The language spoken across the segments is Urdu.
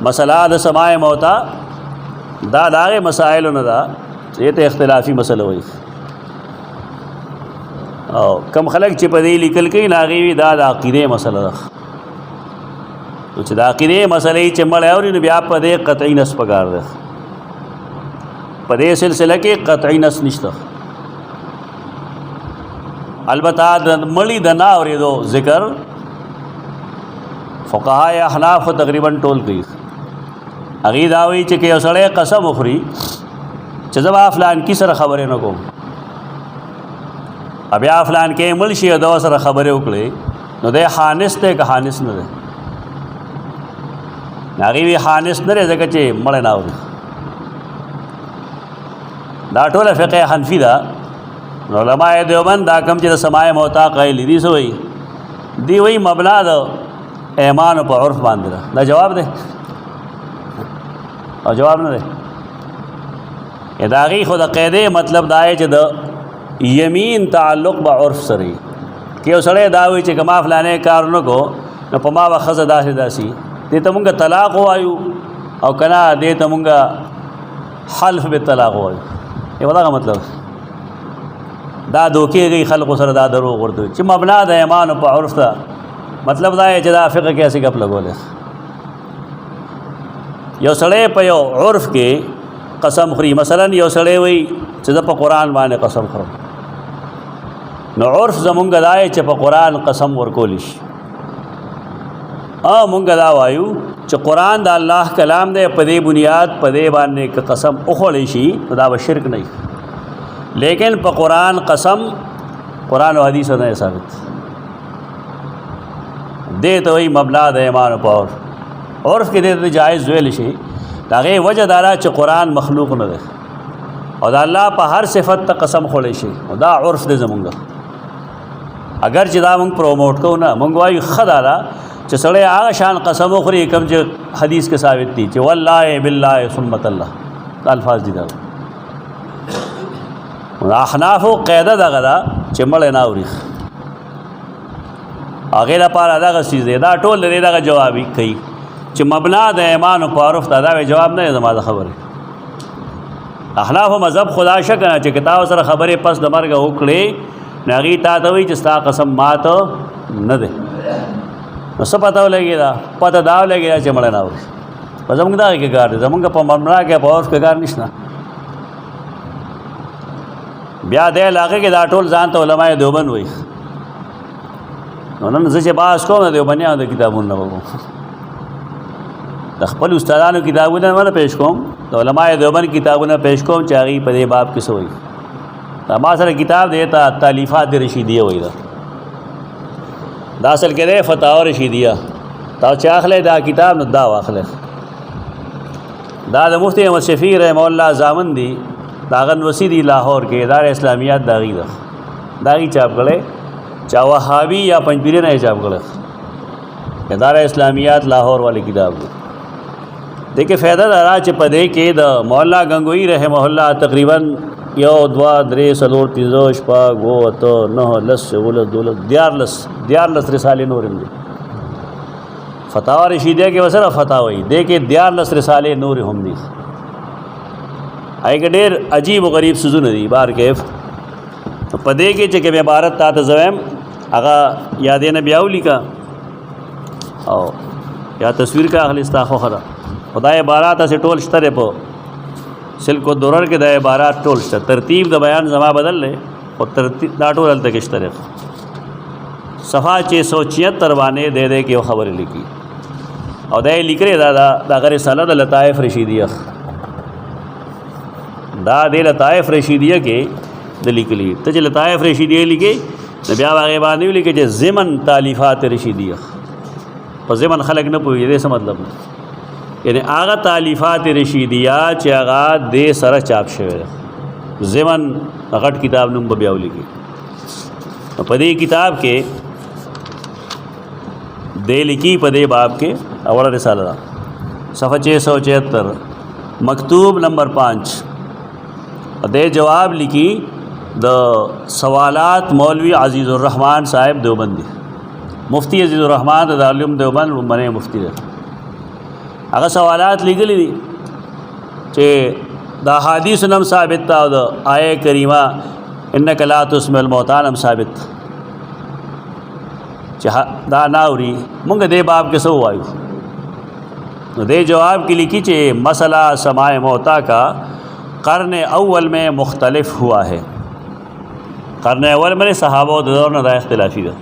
مسئلہ د سماع موتا دا داغه مسائل نه دا چې ته اختلافي مسله وي او کم خلق چې په دې لیکل کوي ناغي وی دا د عقیده مسله ده چې د عقیده مسلې چې مړ اوري نو بیا په دې قطعی نس پکار ده په دې سلسله کې قطعی نس نشته البته د مړی د نا اورېدو ذکر فقهای احناف تقریبا ټول کوي هغې دا وایي چې که یو سړی قسم وخوري چې زه به فلان کی سره خبرې نه کوم بیا فلان کې مړ شي او د سره خبرې وکړې نو دی خانس دی که خانس نه دی هغې وی خانس نه دی ځکه چې مړی نه اوري دا ټوله فقه حنفي ده نو علماء دیوبند دا کم چې د سماع موتا قایل دي څه وایي دی وایي مبنا د ایمان په عرف باندې ده دا جواب دی او جواب نه دی د هغې خو د قاعدې مطلب دا دی چې د یمین تعلق به عرف سره وي که یو سړی دا وایي چې که ما فلانی کار نه کو نو په ما به ښځه داسې داسې دې ته مونږ طلاق ووایو او که نه دې ته مونږ حلف بالطلاق ووایو یو دغه مطلب دا دوکې گئی خلقو سره دا دروغ ورته چې مبنا د ایمان په عرف ده مطلب دا دی چې دا فقه کې هسې ګپ لګولی یو سړی په یو عرف کې قسم خوري مثلا یو سړی وایي چې زه په قرآن باندې قسم خورم نو عرف زمونږ دا دی چې په قرآن قسم ورکولی شي مونږ دا وایو چې قرآن د الله کلام دی په دې بنیاد په دې باندې که قسم وخوړی شي نو دا به شرک نه وي لیکن په قرآن قسم قرآن و حدیث نه ثابت دې ته وایي مبنا د ایمان په عرف کې دې ته جایز ویل شي د هغې وجه دا ده چې قرآن مخلوق نه دی او د الله په هر صفت ته قسم خوړی شي او دا عرف دی زمونږ اگر چې دا مونږ پروموټ کوو نه مونږ وایو ښه دا ده چې سړی هغه شان قسم وخوري کوم چې حدیث کې ثابت دي چې والله بالله ثم الله دا الفاظ دي دا احنافو قاعده دغه ده چې مړی نه اوري هغې لپاره دغه څیز دی دا ټول دی دغه جواب کوي چې مبنا د ایمان په عرف ته دا جواب نه دی زما د خبرې احنافو مذهب خدا شک نه چې کتاب سره خبرې پس د مرګه وکړې نو هغې تا ته وایي چې ستا قسم ماته نه دی نو څه پته ولګېده پته دا ولګېده چې مړی نه اوري په زموږ دغه کې کار دی زمونږ په مبنا کې په عرف کې کار نشته بیا دې علاقې کې دا ټول ځان ته علماء دیوبند وایي نو نن زه چې بحث کوم د دیوبندیانو د کتابونو نه وکړم د خپل استادانو کتابونه نه پیش کوم د علماء دیوبند کتابونه پیش کوم چې هغې په دې باب کې څه وایي دا ما سره کتاب دی ته تالیفات رشیدیه وایي دا اصل کې دی فتاوا رشیدیه تا چې اخلی دا کتاب نو دا واخلی دا د مفتی احمد شفیع رحمه الله زامن دی دا غنوسی دی لاہور کې اداره اسلامیات دا غي ده دا غي چاپ کړي چا وهابي یا پنځپيري نه چاپ کړي اداره اسلامیات لاہور والی کتاب ده دیکھیں فائدہ دارا چې په دې کې د مولانا غنگوئی رحمه الله تقریبا 1 2 3 4 5 6 7 9 10 11 رسالې نور دي فتاوا رشیدیه کې وسره فتاوی دیکھیں 11 رسالې نور هم دي ایک ډېر عجیب و غریب سوزونه دي بار کیف په دې کې چې کوم عبارت تا ته زویم هغه یادې نه بیا ولیکه او یا تصویر کا اخلي استا خو خدا خدای عبارت اسه ټول شته په سلک و درر کې د عبارت ټول شته ترتیب د بیان زما بدل لې او ترتیب دا ټول تل کې شته صفحه 676 باندې دے کې خبر لیکي او دا لیکره دا غیر رساله د لطائف رشیدیه دا د لطائف رشیدیه کې د لیکلي ته چې لطائف رشیدیه لیکي نو بیا هغه باندې لیکي چې ضمن تالیفات رشیدیه په ضمن خلق نه پوهي دې څه مطلب یعنی هغه تالیفات رشیدیه چې هغه د سره چاپ شوی ضمن غټ کتاب نوم بیا لیکي په دې کتاب کې د لیکي په دې باب کې اوله رساله ده صفحه 676 مکتوب نمبر 5 دے جواب لکھی د سوالات مولوی عزیز الرحمن صاحب دیوبندی مفتی عزیز الرحمن دارالعلوم دیوبند منع مفتی ہے هغه سوالات لیکلي دي چې دا حدیث نم ثابت تا او د آیه کریمه انک لا تسمع الموتى نم ثابت چې دا ناوري مونږ دې باب کې څه وایو. نو دې جواب کې لیکي چې مسئلہ سماع موتا کا قرن اول میں مختلف ہوا ہے. قرن اول میں صحابہ و دور نہ اختلافی تھا.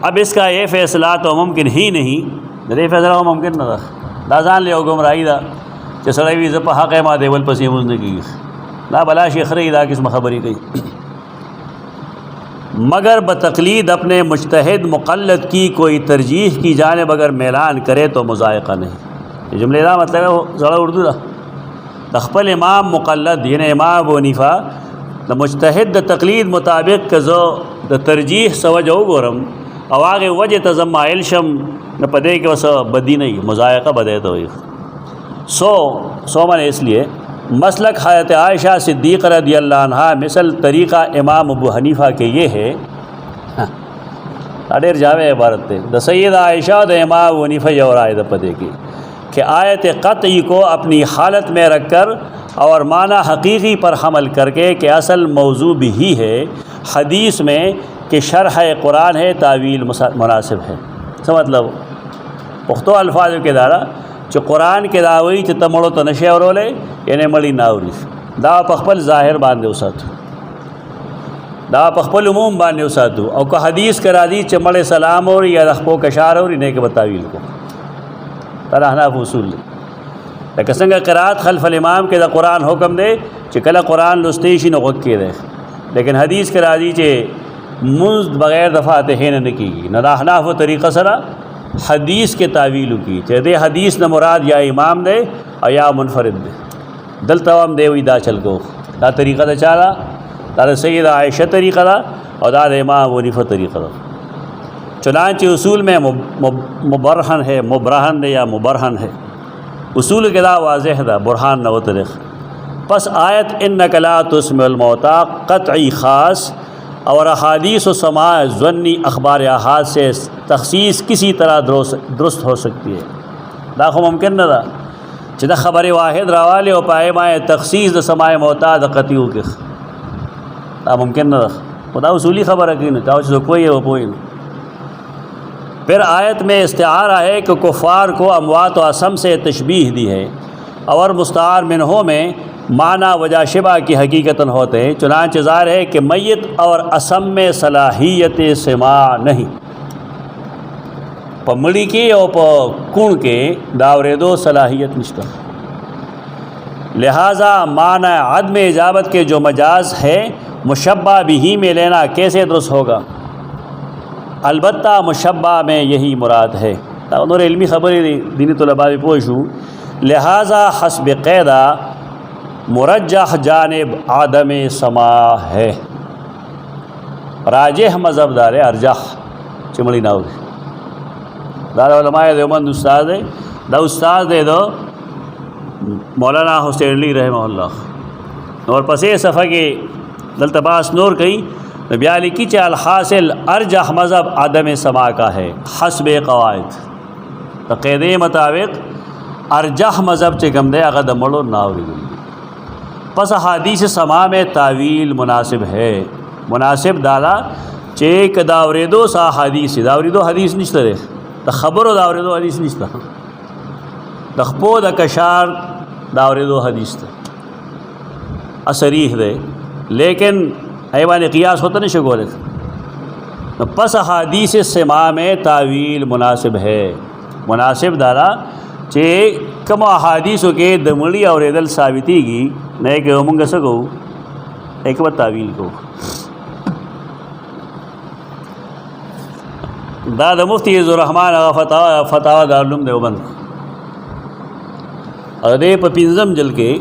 اب اس کا یہ فیصلہ تو ممکن ہی نہیں، یہ فیصلہ ممکن نہ تھا. دا ځان له گمراهی دا چې سړی وي زه په حق ما دیول پسې مونږ نه کېږي، دا بلا شیخ رہی دا قسم خبرې کوي. مگر بتقلید اپنے مجتہد مقلد کی کوئی ترجیح کی جانب اگر میلان کرے تو مذائقہ نہیں. یہ جملے دا مطلب ہے زړه اردو دا خپل امام مقلد یعنی امام ابو حنیفہ د مجتہد د تقلید مطابق که زه د ترجیح څه وجه وګورم او هغې وجې ته زه مایل شم نو په دې کې اوس بدي نه وي، مذائقه بدی ته وایي. سو من اس لیے مسلک حضرت عائشہ صدیق رضی اللہ عنہ مثل طریقہ امام ابو حنیفہ کے یہ ہے. ډېر جامع عبارت ہے د سید عائشہ د امام ابو حنیفہ یو رائے د پدے کی کہ آیت قطعی کو اپنی حالت میں رکھ کر اور معنی حقیقی پر حمل کر کے کہ اصل موضوع بھی ہی ہے حدیث میں کہ شرح قرآن ہے تعویل مناسب ہے. څه مطلب پښتو الفاظو کې دارا چې قرآن کې دا وایي چې ته مړو ته نشې اورولې یعنی مړی نه اوري، دا په خپل ظاهر باندې وساتو، دا په خپل عموم باندې وساتو. او که حدیث کرا دی چې مړی سلام اوري یا د خپو کشار اوري نه کې به تعویل کو. دا احناف اصول دی. لکه څنګه قرات خلف الامام کې د قرآن حکم دی چې کله قرآن لوستی شي نو غوږ کېدی، لیکن حدیث کرا دی چې منځ بغیر د فاتحې نه کېږي. نو د احنافو طریقه سره حدیث کے تعویل کی چې دې حدیث نه مراد یا امام دے او یا منفرد دے. دلته هم دی وی دا چل کو دا طریقه دا چاله دا د سید عائشہ طریقه دا او دا د امام ابو حنیفہ طریقه دا. چنانچہ اصول میں مبرہن ہے، مبرہن ہے یا مبرہن ہے، اصول کے دا واضح دا برہان نہ وطرق. پس آیت انک لا تسمع الموتى قطعی خاص اور احادیث و سماع ظنی اخبار احاد سے تخصیص کسی طرح درست ہو سکتی ہے. دا خو ممکن نہ دا چې دا خبر واحد راوالی او پای ما تخصیص د سماع موتا د قطعیو کې دا ممکن نہ دا. خدا اصولی خبر ہے کہ نہ چاہو چیزو کوئی ہے وہ کوئی نہیں. پھر آیت میں استعارہ ہے کہ کفار کو اموات و اسم سے تشبیہ دی ہے اور مستعار منہوں میں معنی وجہ شبہ کی حقیقتاً ہوتے ہیں. چنانچہ ظاہر ہے کہ میت اور اسم میں صلاحیت سماع نہیں. پا مڑی کی اور پا کون کے داوریدو صلاحیت نشتہ. لہٰذا معنی عدم اجابت کے جو مجاز ہے مشبہ بھی میں لینا کیسے درست ہوگا؟ البتہ مشبہ میں یہی مراد ہے. انہوں علمی خبری دینی طلباء بھی پوشوں. لہٰذا حسب قیدہ مرجح جانب عدم سماع ہے. راجح مذہب دار ہے ارجح چمڑی نہ ہوگی. دار علماء دیوبند استاد ہے دا استاد دے دو مولانا حسین علی رحمہ اللہ. اور پسے صفحہ کے دلتباس نور کہیں بیا لکھی چاہ الحاصل ارجح مذہب عدم سماع کا ہے حسب قواعد. قیدے مطابق ارجح مذہب چکم دے اگر دمڑو ناوری گئی. پس حدیث سماع میں تعویل مناسب ہے. مناسب دالا چیک داوریدو سا حدیث داوریدو حدیث نشتہ دے دا خبر و داوریدو حدیث نشتہ دا خپو دا کشار داوریدو حدیث تا اصریح دے لیکن ایوان قیاس ہوتا نہیں شکو لکھ. پس حدیث سماع میں تعویل مناسب ہے. مناسب دالا چے کم احادیثوں کے دمڑی اور عدل ثابتی کی نئے کہ منگا سکو ایک بات تعویل کو. دا مفتی عز الرحمن فتاوی دارالعلوم دیوبند اور دے پا پنزم جل کے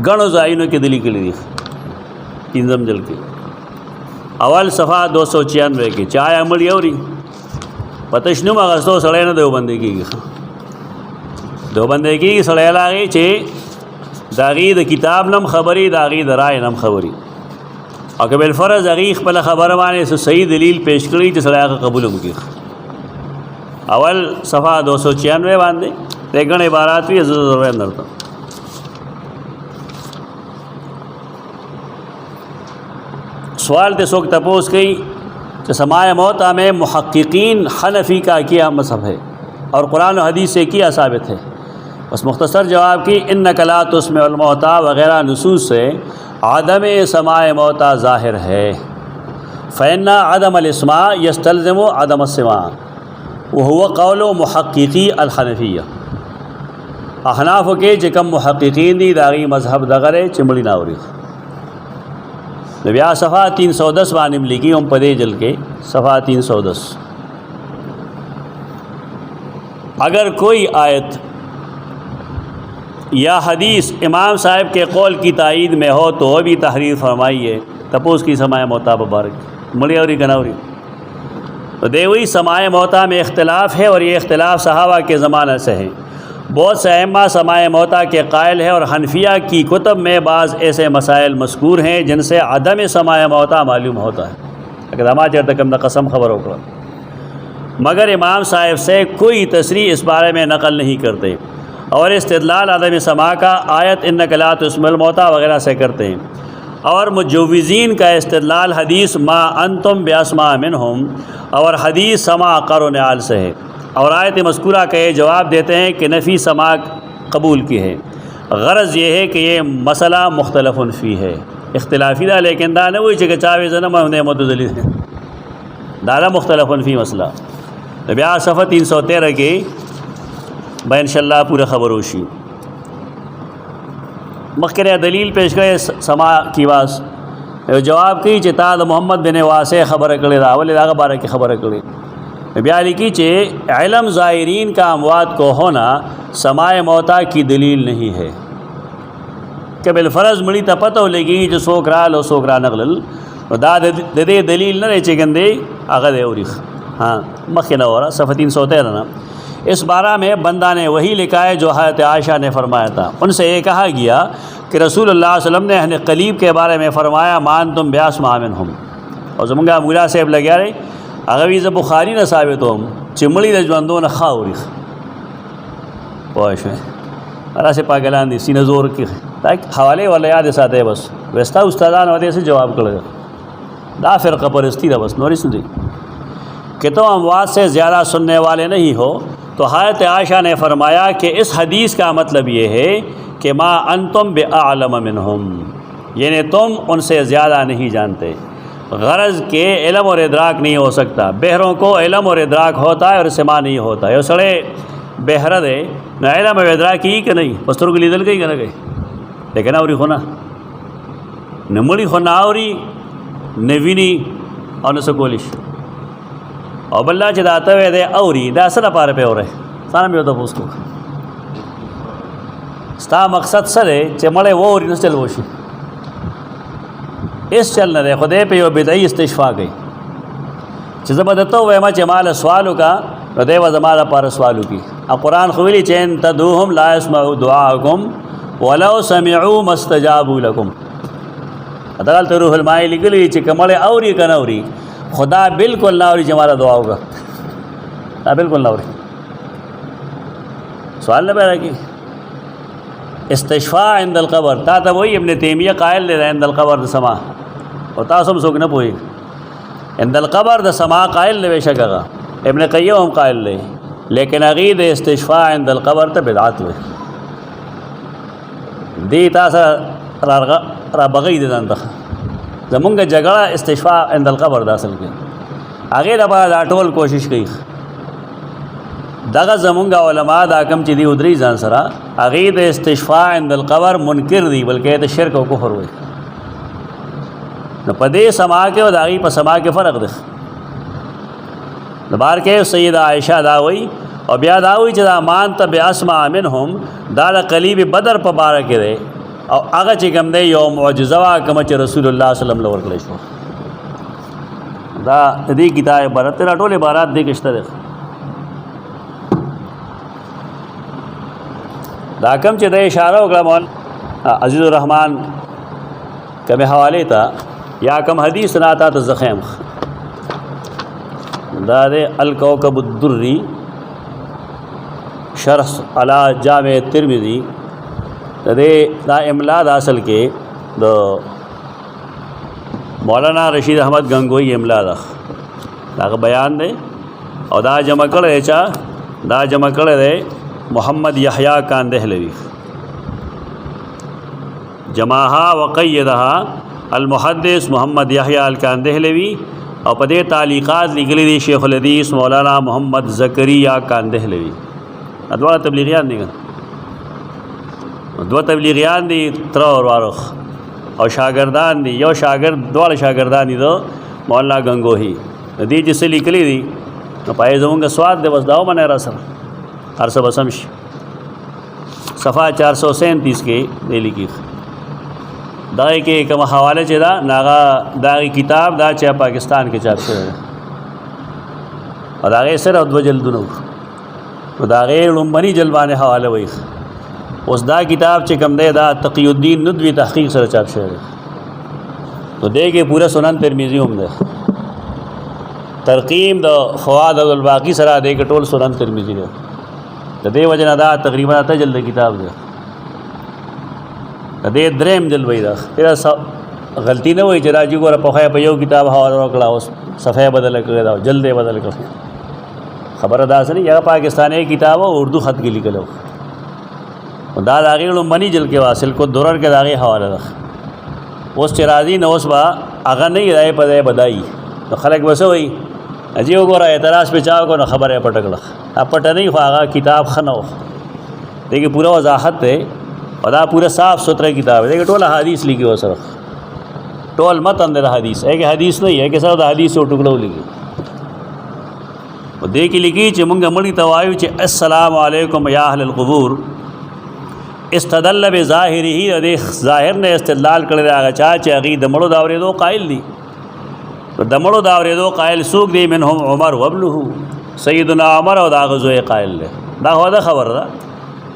گنو زائنوں کے دلی کے لیے پنزم جل کے اول صفحہ 296 کے چائے عملی اوری پتشنو مغستو سڑے نہ دیوبندے کی دیوبندے کی سڑے لاغی چھے داغی دا کتاب نم خبری داغی دا رائے نم خبری اور کہ بالفرض اغیق پلا خبر مانے سے صحیح دلیل پیش کری چھے سڑے آقا قبول کی. اول صفحہ 296 باندھے گھنے عبارات بھی ضرور اندر تو سوال تے سوک تپوس کی کہ سماع موتا میں محققین حنفی کا کیا مذہب ہے اور قرآن و حدیث سے کیا ثابت ہے؟ بس مختصر جواب کی انک لا تسمع الموتا وغیرہ نصوص سے عدم سماع موتا ظاہر ہے. فإن عدم الاسماع يستلزم عدم السماع وهو قول محققی الحنفیہ. احناف کے جکم محققین دی داغی مذہب دغرے چمڑی ناوری نبیا صفحہ 310 بانم لکھی ہم پدے جل کے صفحہ 310. اگر کوئی آیت یا حدیث امام صاحب کے قول کی تائید میں ہو تو وہ بھی تحریر فرمائیے. تپوس کی سماع موتا مبارک مڑی اوری کنوری تو دیوئی سماع موتا میں اختلاف ہے اور یہ اختلاف صحابہ کے زمانہ سے ہے. بہت سے ائمہ سماع موتا کے قائل ہے اور حنفیہ کی کتب میں بعض ایسے مسائل مذکور ہیں جن سے عدم سماع موتا معلوم ہوتا ہے. اگر ہما چرتکم دا قسم خبر ہوگا مگر امام صاحب سے کوئی تصریح اس بارے میں نقل نہیں کرتے اور استدلال عدم سماع کا آیت انک لا تسمع الموتا وغیرہ سے کرتے ہیں. اور مجوزین کا استدلال حدیث ما انتم باسماء منہم اور حدیث سماع قرن عال سے ہے اور آیت مذکورہ کا یہ جواب دیتے ہیں کہ نفی سماع قبول کی ہے. غرض یہ ہے کہ یہ مسئلہ مختلف فی ہے اختلافی دا لیکن دا نہ وہی چکے چاوے زنم ہم متدلی ہے دادا مختلف فی مسئلہ. بیا صفحہ 313 کی با انشاءاللہ پورا خبر ہوشی. مخکرہ دلیل پیش کرے سماع کی واس جواب کی چتا دا محمد بن واسع خبر کرے دا ولی دا بارہ کی خبر کرے. بیا لکھی چے علم ظاہرین کا اموات کو ہونا سماع موتا کی دلیل نہیں ہے کہ بالفرض مڑی تا پتہ لگی جو سوکرا لو سوکرا نغلل دا دے دلیل نہ رہے چکن دے آغا دے اوریخ. ہاں مخینہ ہو رہا صفحہ 313 نا. اس بارہ میں بندہ نے وہی لکھا ہے جو حضرت عائشہ نے فرمایا تھا. ان سے یہ کہا گیا کہ رسول اللہ صلی اللہ علیہ وسلم نے اہل قلیب کے بارے میں فرمایا مان تم باسماء منہم اور زمانگا مولا صاحب لگیا رہے اغویز بخاری نہ ثابت ہم چمڑی د ژوندون خاوري پوه شوې راسه پاگلان دي سینه زور کې دا حوالے ولا یاد ساته بس وستا استادان ودې سے جواب کړل دا فرقہ پرستی دا بس نوري سن دي کہ تو اموات سے زیادہ سننے والے نہیں ہو. تو حضرت عائشہ نے فرمایا کہ اس حدیث کا مطلب یہ ہے کہ ما انتم باعلم منہم یعنی تم ان سے زیادہ نہیں جانتے. غرض کے علم اور ادراک نہیں ہو سکتا. بہروں کو علم اور ادراک ہوتا ہے اور سماع نہیں ہوتا ہے. یہ سڑے بہر دے نہ علم اور ادراک ہی کہ نہیں پستر کو لیدل گئی کہ نہ گئی لیکن اوری ہونا نہ مڑی ہونا اوری نہ وینی اور نہ سکولش اور بلّہ چداتے ہوئے دے اوری دا اصل پارے پہ ہو رہے سانا بھی ہوتا پوس کو ستا مقصد سرے چمڑے وہ اوری نہ چل ووشی اس چل نہ دے خودے پہ یہ بدعی استشفا گئی چیزیں بدتا ہوئے ما چمال سوالو کا ردے و زمالہ پار سوالو کی. اب قرآن خویلی چین تدوہم لا اسمعوا دعاکم ولو سمعوا مستجابوا لکم. ادغال تو روح المائی لگلی چی کمڑے اوری کن اوری خدا بالکل نہ اوری جمالہ دعا ہوگا نا بالکل نہ اوری. سوال نہ پیدا کی استشفاء عند القبر تا تا وہی ابن تیمیہ قائل لے رہے عند القبر دا سما اور تا سم سوک نہ پوئی عند القبر دا سما قائل لے بے شک اگا ابن قیم ہم قائل لے لیکن عقید استشفاء عند القبر تا بدعات ہوئے دی تا سا را بغی دے دان تخ زمونگا جگڑا استشفاء عند القبر دا اصل کے عقید ابا دا ٹول کوشش کی دغه زمونگا علماء دا کم چی دی ادری زان سرا عقید استشفاء عند القبر منکر دی بلکہ دا شرک و کفر ہوئے نو پدے سما کے و داغی پا سما کے فرق دے دبار کے سید عائشہ داوئی اور بیا داوئی چی دا مانتا بے اسماء منہم دا دا قلیب بدر پا بارا کے دے اور اگا چی کم دے یو معجزوا کمچ رسول اللہ صلی اللہ علیہ وسلم لور کلیشو دا دی کتاب بارات تیرا ٹولے بارات دے کشتا دے دا کم چی دے اشارہ اکلا مول عزیز الرحمن کم حوالے تا یا کم حدیث ناتا تا زخیم دا دے الکوکب الدری شرح علی جامع ترمذی دا املا دا اصل کے دا مولانا رشید احمد گنگوئی املا دا بیان دے اور دا جمع کرے چا دا جمع کرے دے محمد یحییٰ کاندہلوی جمعہا وقیدہا المحدث محمد یحییٰ الکاندہلوی اور پدے تعلیقات لکلی دی شیخ الحدیث مولانا محمد زکریہ کاندہلوی ادوار تبلیغیان دی دو تبلیغیان دی تر اور وارخ اور شاگردان دی یو شاگرد دوار شاگردان دی دو مولانا گنگوہی دی جس سے لکلی دی پائے زمونگا سواد دے بس داؤ منہ رسل ہر سب اسمش صفحہ 437 کے دے لکی داغی کے کم حوالے چے دا ناغا داغی کتاب دا چاہ پاکستان کے چاپ سے اور داغی سر اور دو جلدنو تو داغی لنبنی جلبانے حوالے وئی اس دا کتاب چے کم دے دا تقی الدین ندوی تحقیق سر چاپ سے تو دے کے پورا سنن ترمذی ہم دے ترقیم دا فواد الباقی سرا دے کے ٹول سنن ترمذی دے دے وجہ دا تقریباً آتا جلد کتاب دے دے دریم جلد وئی دا پھر غلطی نہ ہوئی چرا جی کو پخوائے پہ یو کتاب حوالہ روکڑا اس صفحہ بدل کر دا جلدے بدل کر خبر ادا سے نہیں یہ پاکستان ایک کتاب ہو اردو خط کی لکھ لو دا داغی منی جل کے واصل کو درر کے داغی حوالہ رکھ اس چرازی نہ اس با اگر نہیں رائے پدے بدائی تو خلق بس ہوئی اجی وہ گورا اعتراض پہ چاہو کو نہ خبر ہے پٹکڑا اب پٹا نہیں خواہا کتاب خنو دیکھیں پورا وضاحت ہے اور دا پورا صاف ستھرا کتاب ہے دیکھیں ٹول حدیث لکھی ہو سر ٹول مت اندر حدیث ہے کہ حدیث نہیں ہے کہ سر دا حدیث سے ٹکڑوں لکھی دیکھی لکھی چھ منگا مڑی توایو چھ السلام علیکم یا اہل القبور استدل بظاہری ہی دیکھ ظاہر نے استدلال کر دیا آگا چاہ چاہی دمڑو داوری دو قائل دی تو دمڑو داوری دو قائل سوک دی منہم عمر وابنہو سیدنا عمر و دا غزوے قائل لے دا ہوا دا خبر دا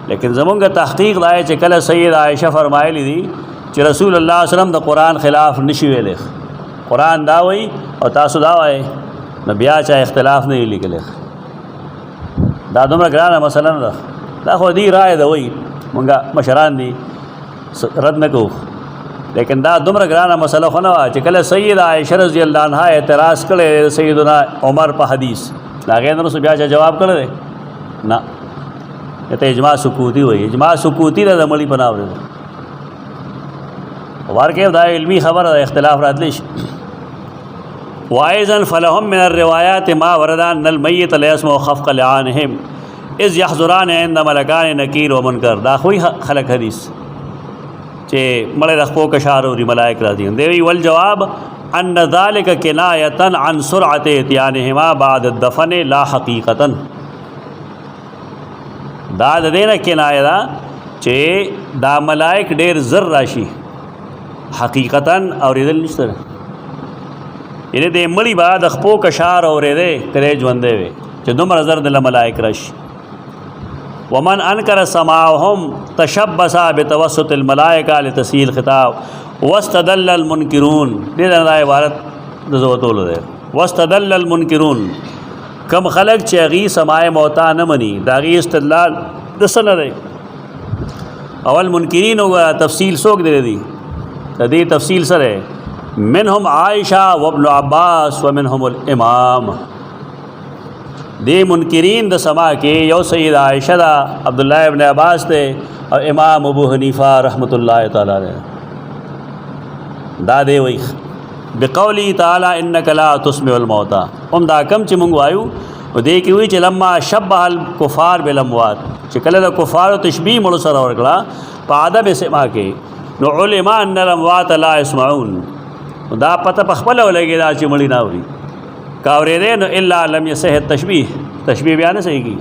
لیکن زمانگا تحقیق دائے چھ کل سید عائشہ فرمائلی دی چھ رسول اللہ علیہ وسلم دا قرآن خلاف نشوے لے قرآن داوئی اور تاسو داوائے نبیا چاہ اختلاف نہیں لکھ لے دا دمرا گرانا مسئلہ دا دا خود دی رائے دا وئی منگا مشران دی رد نکو لیکن دا دمرا گرانا مسئلہ خونوا چکل سید عائشہ رضی اللہ عنہ اعتراض کرے سیدنا عمر پا حدیث دا غیر رسول بیا چاہ جواب کرے نا کہتے اجماع سکوتی ہوئی اجماع سکوتی دا ملی پناو رہے وارکیف دا علمی خبر دا اختلاف رات لیش وائزن فلہم من الروایات ما وردان المیت لیسم و خفق لعانہم از یحضران عند ملکان نکیر و منکر دا خوی خلق حدیث چے ملے رخپو کشاروری ملائک راضی دیوی والجواب ان ذالک کنایتا عن سرعت اتیانہما بعد الدفن لا حقیقتا دا دینا کنایہ دا چے دا ملائک دیر زر راشی حقیقتا اور ادھل نشتر یعنی دے مڑی بعد اخپو کشار اور دے کرے جوندے وے چے دمر زرد لملائک راشی ومن انکر سماعهم تشبسا بتوسط الملائکہ لتسہیل خطاب واستدل المنکرون دے دا عبارت دزوتول دے واستدل المنکرون کم خلق چیغی سماع موتا نمنی داغی استدلال دسن دے اول منکرین ہوگا تفصیل سوک دے دی دی تفصیل سر ہے منہم عائشہ وابن عباس ومنہم الامام دی منکرین دا سما کے یو سید عائشہ دا عبداللہ ابن عباس دے اور امام ابو حنیفہ رحمۃ اللہ تعالیٰ دے دا دے وی بقولی تعالیٰ انک لا تسمع الموتا دا کم چی منگو آئیو و دیکھی ہوئی چی لما شبہ الکفار بالاموات چی کل دا کفار و تشبیح ملو سر ورکلا پا عدم سما کے نو علماء ان الاموات لا اسمعون دا پتہ پخبل ہو لگے دا چی ملی ناوری کاوری دے نو اللہ لم یسح تشبیح تشبیح بیانے صحیح کی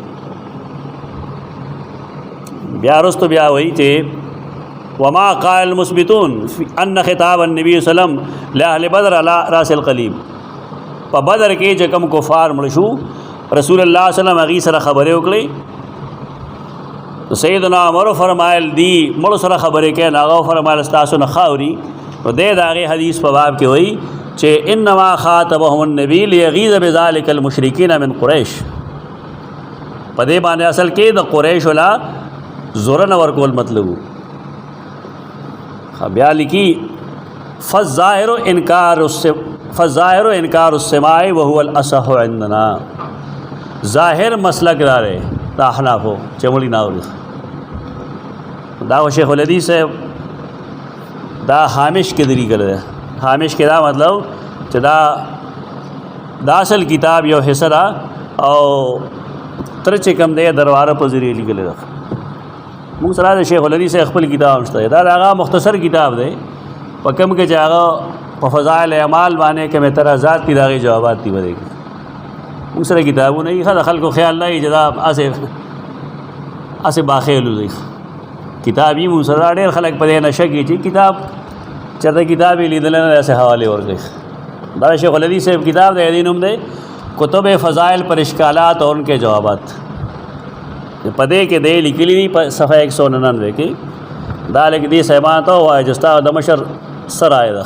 بیا رستو بیا ہوئی چی وما قال المثبتون ان خطاب النبی صلی اللہ علیہ وسلم لأہل بدر علی راس القلیب پا بدر کے جکم کفار ملشو رسول اللہ صلی اللہ علیہ وسلم اغی سر خبرے اکلی تو سیدنا عمر فرمائل دی ملو سر خبرے کے ناغو فرمائل استاسو نخاوری و دے داغی حدیث پا باب کے ہوئی چھے انما خاطبهم النبی لیغیظ بذالک المشرکین من قریش پدے باندې اصل کې د قریش ولا زورن ورکول مطلب بیا لکی فالظاهر انکار السماع وهو الاصح عندنا. ظاہر مسلک دارے دا احنافو چمڑی ناوری دا شیخ الحدیث صاحب دا حامش کے دری کر دے. حامش کے دا مطلب کہ دا اصل کتاب یو حصہ دا او ترچ کم دے دروارہ پر ذریعے لکھ لے رکھ مونږ سره د شیخ الحدیث صاحب خپل کتاب شته دا هغه مختصر کتاب دی په کوم کې چې هغه په فضائل اعمال باندې کوم اعتراضات دي دغه جوابات دي ورکړي. مونږ سره کتابونه یې خلکو خیال نه چې دا اسه باخیل دی کتاب یې مونږ سره ډېر خلک په دې نشه کې چې کتاب چېرته کتاب یې لیدل نه اسه حواله ورکړي. دا شیخ الحدیث صاحب کتاب دی دې نوم دی کتب فضائل پر اشکالات اور ان کے جوابات. پدے کے دے لکلی دی صفحہ 199 کی دا لکھ دی صحبان تو ہوا ہے جستا دمشر سر آئے دا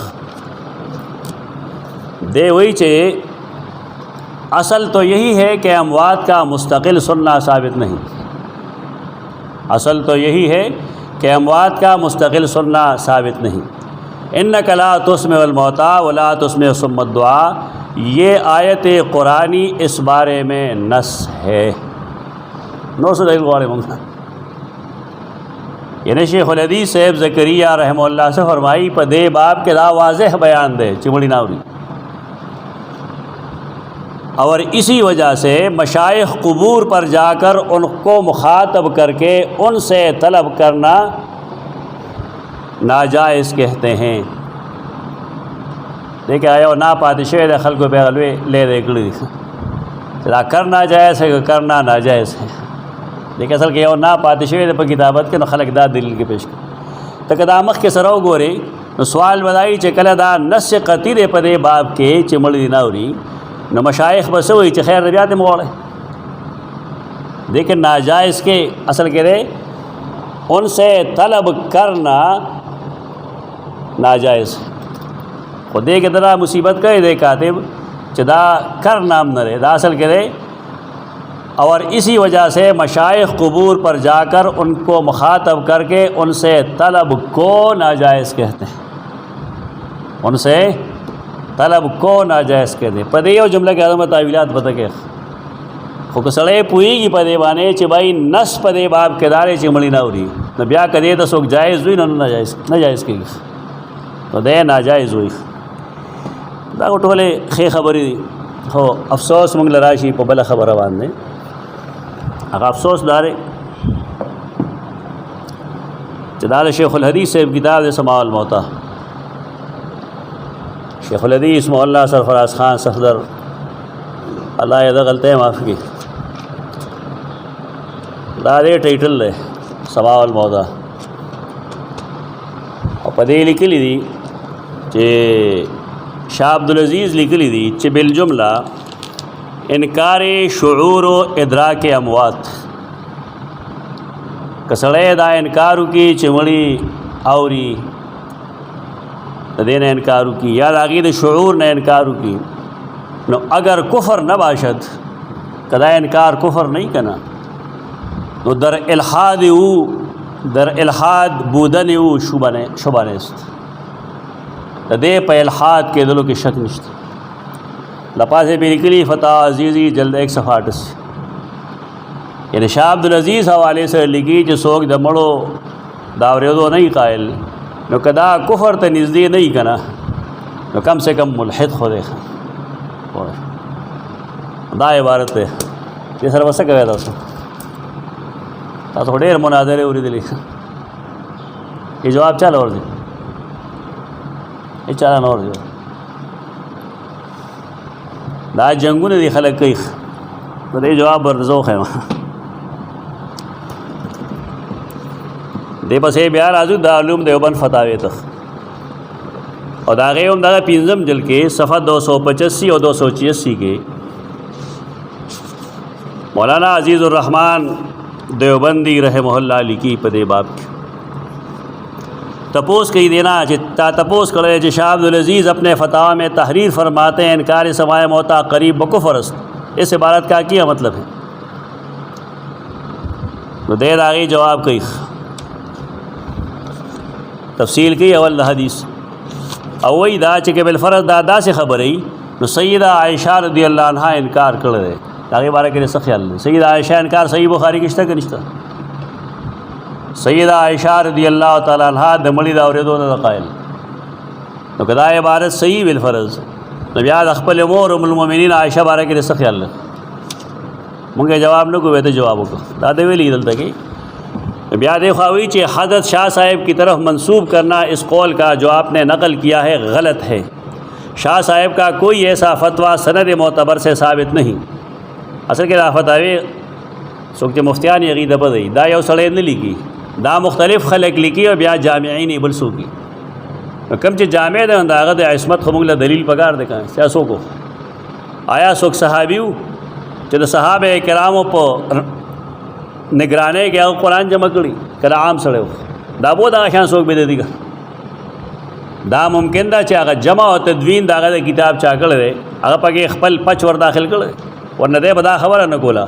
دے وہی چھے اصل تو یہی ہے کہ اموات کا مستقل سننا ثابت نہیں. اصل تو یہی ہے کہ اموات کا مستقل سننا ثابت نہیں. انک لا تسمع الموتى ولا تسمع صم الدعاء یہ آیت قرآنی اس بارے میں نص ہے. نو سو دلیل غوارے منگا یعنی شیخ الحدیث صاحب زکریہ رحمہ اللہ سے فرمائی پا دے باب کے دا واضح بیان دے چمڑی ناوری. اور اسی وجہ سے مشائخ قبور پر جا کر ان کو مخاطب کر کے ان سے طلب کرنا ناجائز کہتے ہیں. دیکھیں آیا نا پاتشوے دے خلقو پیغلوے لے دے کلی کرنا جائز ہے کہ کرنا ناجائز ہے. دیکھ اصل کہ نا پاتشوے دے پا کتابت کے نو خلق دا دلیل کے پیش کر تک دا مخ کے سرو گورے نو سوال بدائی چے کل دا نس قطی دے پا دے باب کے چے مڑی دی ناوری نو مشایخ بسوئی چے خیر ربیات موڑے دیکھیں ناجائز کے اصل کے دے ان سے طلب کرنا ناجائز خود دے کے طرح مصیبت کہے دے کاتب چے دا کر نام نہ رہے دا اصل کے دے. اور اسی وجہ سے مشائخ قبور پر جا کر ان کو مخاطب کر کے ان سے طلب کو ناجائز کہتے ہیں. ان سے طلب کو ناجائز کہتے ہیں. پدے یو جملہ کے عظمت تعویلات بتا کے خو کسڑے پوئی گی پدے بانے چھ بھائی نس پدے باب کے دارے چھ مڑی نہ ہو رہی نہ بیا کدے تو سوک جائز ہوئی نہ ناجائز کی تو دے ناجائز ہوئی. دا ٹولے خے خبری ہو افسوس منگل راشی پا بلا خبر باندھے اگر افسوس دارے چدار شیخ الحدیث صاحب کتاب دے سماع الموتى شیخ الحدیث مولا سرفراز خان صفدر اللہ یہ دا غلطے معاف کی دارے ٹائٹل دے سماع الموتى اور پدے لکلی دی کہ شاہ عبدالعزیز لکلی دی چھ بالجملہ انکار شعور و ادراک اموات کسڑے دا انکارو کی چمڑی آوری دین انکارو کی یا داغید شعور نے انکارو کی نو اگر کفر نہ باشد کدا انکار کفر نہیں کنا نو در الحاد بودن او شبانست دے پہ الحاد کے دلوں کی شک نشت لپاس بھی نکلی فتح عزیزی جلد 1 صفحہ 88 یعنی شاہ عبدالعزیز حوالے سے لگی جو سوک دمڑو داوریدو نہیں قائل نو کدا کفر تا نزدی نہیں کنا نو کم سے کم ملحد خو دیکھا دا عبارت ہے یہ سر بسا کہا تھا تو دیر مناظرے اوری دلی یہ جواب چالا اور دی یہ چالا نور دی دا جنگوں نے دی خلق کئی تو دے جواب برزوخ ہے دے پس اے بیار آزو دا علوم دیوبند فتاوی تخ اور دا غیوم دا پینزم جل کے صفحہ 285 اور 286 کے مولانا عزیز الرحمن دیوبندی رحمہ اللہ لکی پدے باب کی تپوس کہی دینا تپوس کرے جو شاہ عبدالعزیز اپنے فتاوی میں تحریر فرماتے ہیں انکار سماع موتا قریب بکفر است. اس عبارت کا کیا مطلب ہے؟ نو دے داغی جواب کوي تفصیل کوي اول د حدیث او وی دا چې کې بالفرض دا داسې خبرې نو سیدہ عائشہ رضی اللہ عنہ انکار کړی دی داغې باره کې څه خیال دی سیدہ عائشہ انکار صحیح بخاری کې شته که نشته سیدہ عائشہ رضی اللہ تعالی عنہ د مړي د اورېدو نه قائل نو که دا عبارت صحیح بالفرض نو بیا د خپل مور ام المؤمنین عائشہ باره کې څه خیال دی مونږ جواب نه کوو ته جواب وکړو دا د ویلي دلته کې بیا دیکھا ہوئی کہ حضرت شاہ صاحب کی طرف منسوب کرنا اس قول کا جو آپ نے نقل کیا ہے غلط ہے شاہ صاحب کا کوئی ایسا فتویٰ سند معتبر سے ثابت نہیں اصل کے دا فتاوی سوکتے مفتیان عقیدہ بدئی دا یو سڑے نے لکھی دا مختلف خلق لکھی اور بیا جامعین بلسو کی کم چی جامع دے دا غد عصمت خمونگ دلیل پکار دے کہاں سیاسو کو آیا سوک صحابیو چی دا صحابہ کرامو پا نگرانے کے قرآن جمع کری کلا عام سڑے ہو دا بہت آگا شان سوک بھی دے دی گا دا ممکن دا چاہا جمع و تدوین دا غد کتاب چاہ کر دے اگر پاکی اخپل پچ ور داخل کر دے ورنہ دے بدا خبر نہ کولا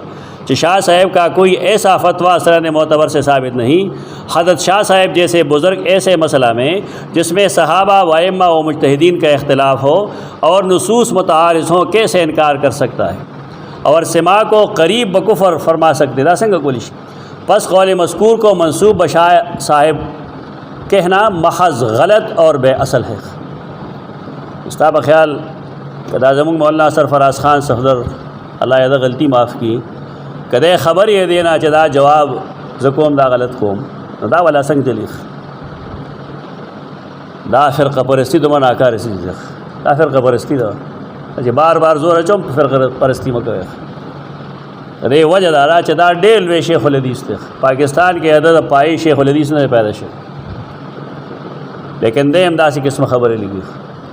کہ شاہ صاحب کا کوئی ایسا فتویٰ سند معتبر سے ثابت نہیں حضرت شاہ صاحب جیسے بزرگ ایسے مسئلہ میں جس میں صحابہ و ائمہ و مجتہدین کا اختلاف ہو اور نصوص متعارض ہوں کیسے انکار کر سکتا ہے اور سماع کو قریب بکفر فرما سکتے دا سنگا کولیش پس قول مذکور کو منسوب بشاہ صاحب کہنا محض غلط اور بے اصل ہے استاب خیال کدا زمون مولانا سرفراز خان صفدر اللہ یاد غلطی معاف کی کدے خبر یہ دینا چدا جواب زکوم دا غلط کوم دا والا سنگ تلیخ دا فرقہ پرستی دو من آکار اسی دا فرقہ پرستی دا اچھا بار بار زور اچھوم فرقہ پرستی مکوے دے وجہ دارا چدا ڈیل وے شیخ الحدیث تک پاکستان کے عدد پائی شیخ الحدیث نے پیدا شے لیکن دے امداسی قسم خبریں لگی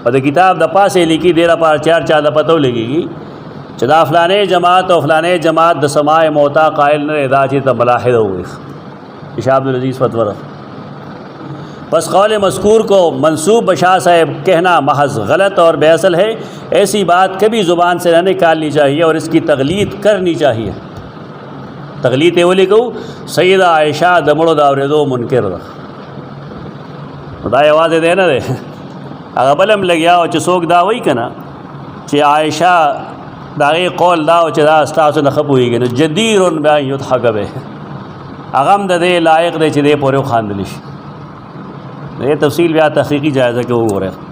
اور دے کتاب دا پاسے لکھی دیرہ پار چار چار دا پتو لگی گی چدا فلانے جماعت و فلانے جماعت دا سماع موتا قائل نے ادا چیتا ملاحد ہوئی شاہ عبدالعزیز فتور بس قول مذکور کو منسوب بشاہ صاحب کہنا محض غلط اور بے اصل ہے ایسی بات کبھی زبان سے نہ نکالنی چاہیے اور اس کی تقلید کرنی چاہیے تقلید اولی کو سیدہ عائشہ دمڑو داورے دو منکر دا خدا آواز دے نا دے اگر بلم لگیا ہو چسوک دا ہوئی کنا چی عائشہ داغی قول دا چی دا استاسو نخب ہوئی گی جدیرن بیان یدحق بے اغم دا دے لائق دے چی دے پوریو خاندلیش یہ تفصیل بیا تحقیقی جائزہ کہ وہ ہو رہے